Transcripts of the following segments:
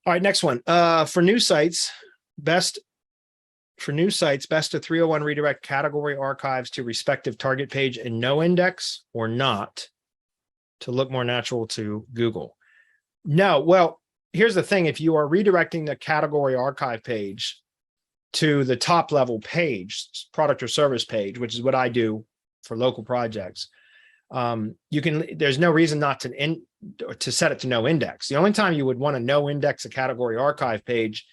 All right, next one. For new sites, best of 301 redirect category archives to respective target page and no index or not to look more natural to Google. No, well, here's the thing. If you are redirecting the category archive page to the top level page, product or service page, which is what I do for local projects, there's no reason not to set it to no index. The only time you would want to no index a category archive page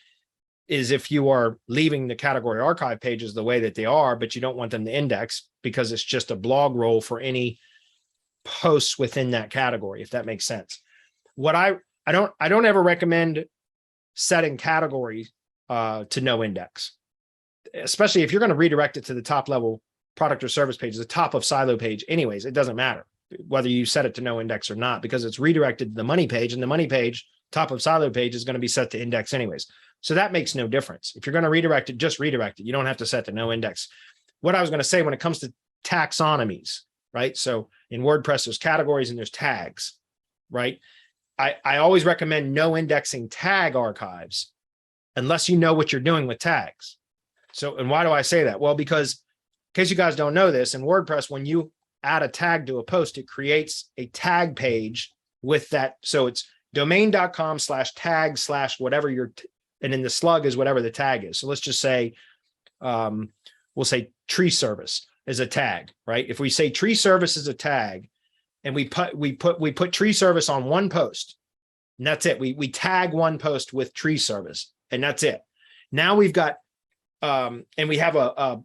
is if you are leaving the category archive pages the way that they are, but you don't want them to index because it's just a blog roll for any posts within that category, if that makes sense. What I don't ever recommend setting categories to no index, especially if you're going to redirect it to the top level product or service page, the top of silo page. Anyways, it doesn't matter whether you set it to no index or not, because it's redirected to the money page, and the money page, top of silo page, is going to be set to index anyways. So that makes no difference. If you're going to redirect it, just redirect it. You don't have to set to no index. What I was going to say when it comes to taxonomies, right? So in WordPress, there's categories and there's tags, right? I always recommend no indexing tag archives unless you know what you're doing with tags. So, and why do I say that? Well, because in case you guys don't know this, in WordPress, when you add a tag to a post, it creates a tag page with that. So it's domain.com/tag/ whatever and then the slug is whatever the tag is. So let's just say, we'll say tree service is a tag, right? If we say tree service is a tag and we put tree service on one post, and that's it. We tag one post with tree service and that's it. Now we've got, and we have a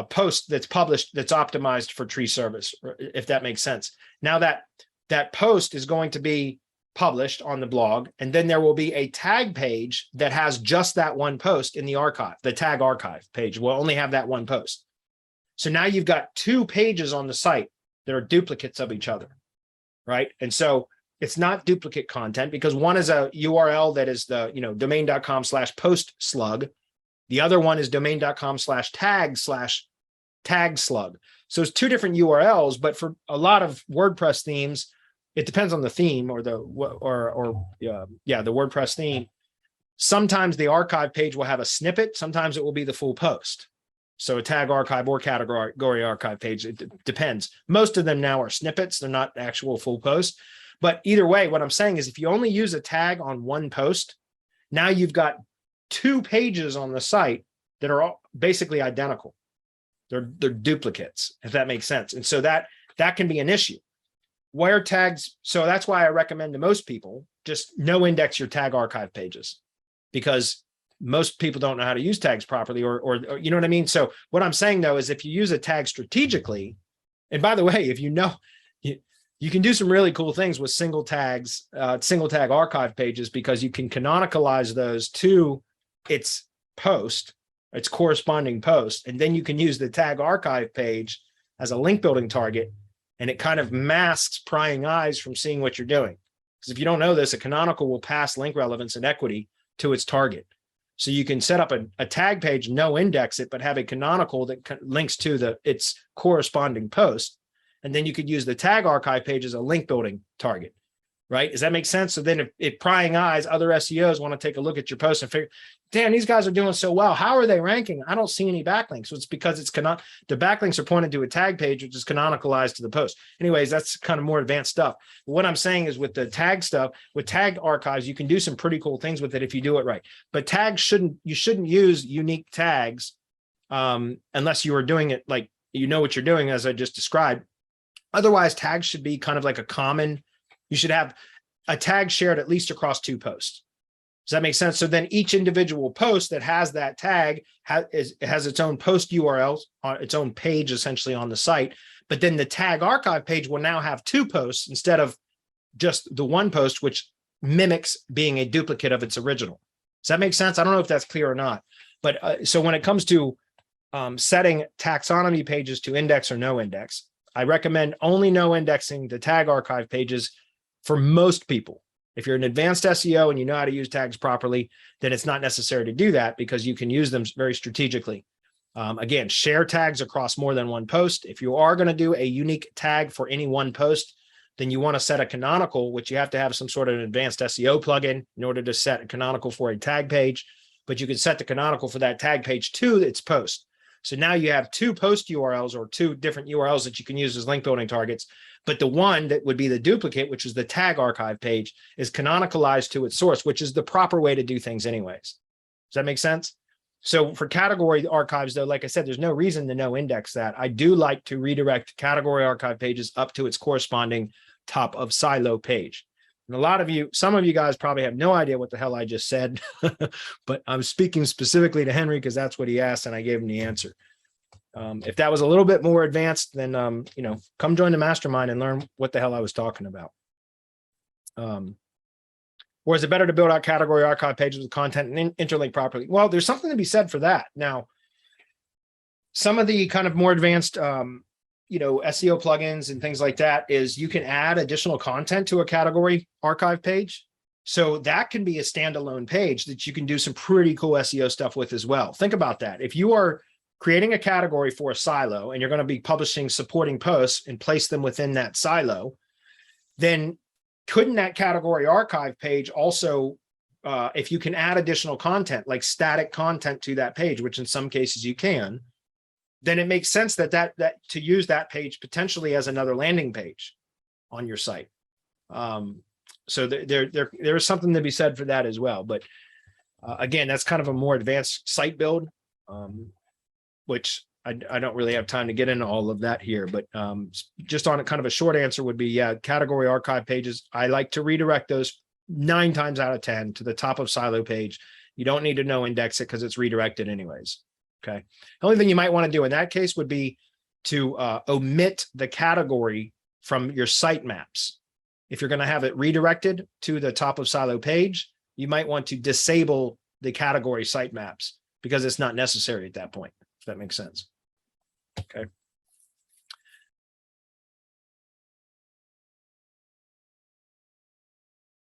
post that's published that's optimized for tree service, if that makes sense. Now that post is going to be published on the blog, and then there will be a tag page that has just that one post in the archive. The tag archive page will only have that one post. So now you've got two pages on the site that are duplicates of each other, right? And so it's not duplicate content because one is a URL that is the domain.com/post slug. The other one is domain.com/tag/tag slug. So it's two different URLs, but for a lot of WordPress themes, it depends on the theme or the WordPress theme. Sometimes the archive page will have a snippet. Sometimes it will be the full post. So a tag archive or category archive page, it depends. Most of them now are snippets. They're not actual full posts. But either way, what I'm saying is if you only use a tag on one post, now you've got two pages on the site that are all basically identical. They're duplicates, if that makes sense. And so that can be an issue. Where tags, so that's why I recommend to most people, just no index your tag archive pages, because most people don't know how to use tags properly or you know what I mean? So what I'm saying though, is if you use a tag strategically, and by the way, if you know, you can do some really cool things with single tag archive pages, because you can canonicalize those to its corresponding post. And then you can use the tag archive page as a link building target. And it kind of masks prying eyes from seeing what you're doing. Because if you don't know this, a canonical will pass link relevance and equity to its target. So you can set up a tag page, no index it, but have a canonical that links to its corresponding post. And then you could use the tag archive page as a link building target, right? Does that make sense? So then if prying eyes, other SEOs want to take a look at your post and figure, damn, these guys are doing so well. How are they ranking? I don't see any backlinks. So it's because the backlinks are pointed to a tag page, which is canonicalized to the post. Anyways, that's kind of more advanced stuff. But what I'm saying is with the tag stuff, with tag archives, you can do some pretty cool things with it if you do it right. But tags you shouldn't use unique tags unless you are doing it like you know what you're doing, as I just described. Otherwise, tags should be kind of like a common. You should have a tag shared at least across two posts. Does that make sense? So then each individual post that has that tag has its own post URLs on its own page, essentially on the site. But then the tag archive page will now have two posts instead of just the one post, which mimics being a duplicate of its original. Does that make sense? I don't know if that's clear or not. But so when it comes to setting taxonomy pages to index or no index, I recommend only no indexing the tag archive pages for most people. If you're an advanced SEO and you know how to use tags properly, then it's not necessary to do that because you can use them very strategically. Again, share tags across more than one post. If you are going to do a unique tag for any one post, then you want to set a canonical, which you have to have some sort of an advanced SEO plugin in order to set a canonical for a tag page. But you can set the canonical for that tag page to its post. So now you have two post URLs or two different URLs that you can use as link building targets. But the one that would be the duplicate, which is the tag archive page, is canonicalized to its source, which is the proper way to do things anyways. Does that make sense? So for category archives, though, like I said, there's no reason to no index that. I do like to redirect category archive pages up to its corresponding top of silo page. And a lot of you, some of you guys probably have no idea what the hell I just said, but I'm speaking specifically to Henry because that's what he asked and I gave him the answer. If that was a little bit more advanced, then, you know, come join the mastermind and learn what the hell I was talking about. Or is it better to build out category archive pages with content and interlink properly? Well, there's something to be said for that. Now, some of the kind of more advanced, you know, SEO plugins and things like that is you can add additional content to a category archive page. So that can be a standalone page that you can do some pretty cool SEO stuff with as well. Think about that. If you are creating a category for a silo and you're going to be publishing supporting posts and place them within that silo, then couldn't that category archive page also, if you can add additional content, like static content to that page, which in some cases you can, then it makes sense that to use that page potentially as another landing page on your site. So there is something to be said for that as well. But again, that's kind of a more advanced site build, which I don't really have time to get into all of that here. But just on a kind of a short answer would be, yeah, category archive pages. I like to redirect those 9 times out of 10 to the top of silo page. You don't need to no index it because it's redirected anyways. Okay. The only thing you might want to do in that case would be to omit the category from your sitemaps. If you're going to have it redirected to the top of silo page, you might want to disable the category sitemaps because it's not necessary at that point, if that makes sense. Okay.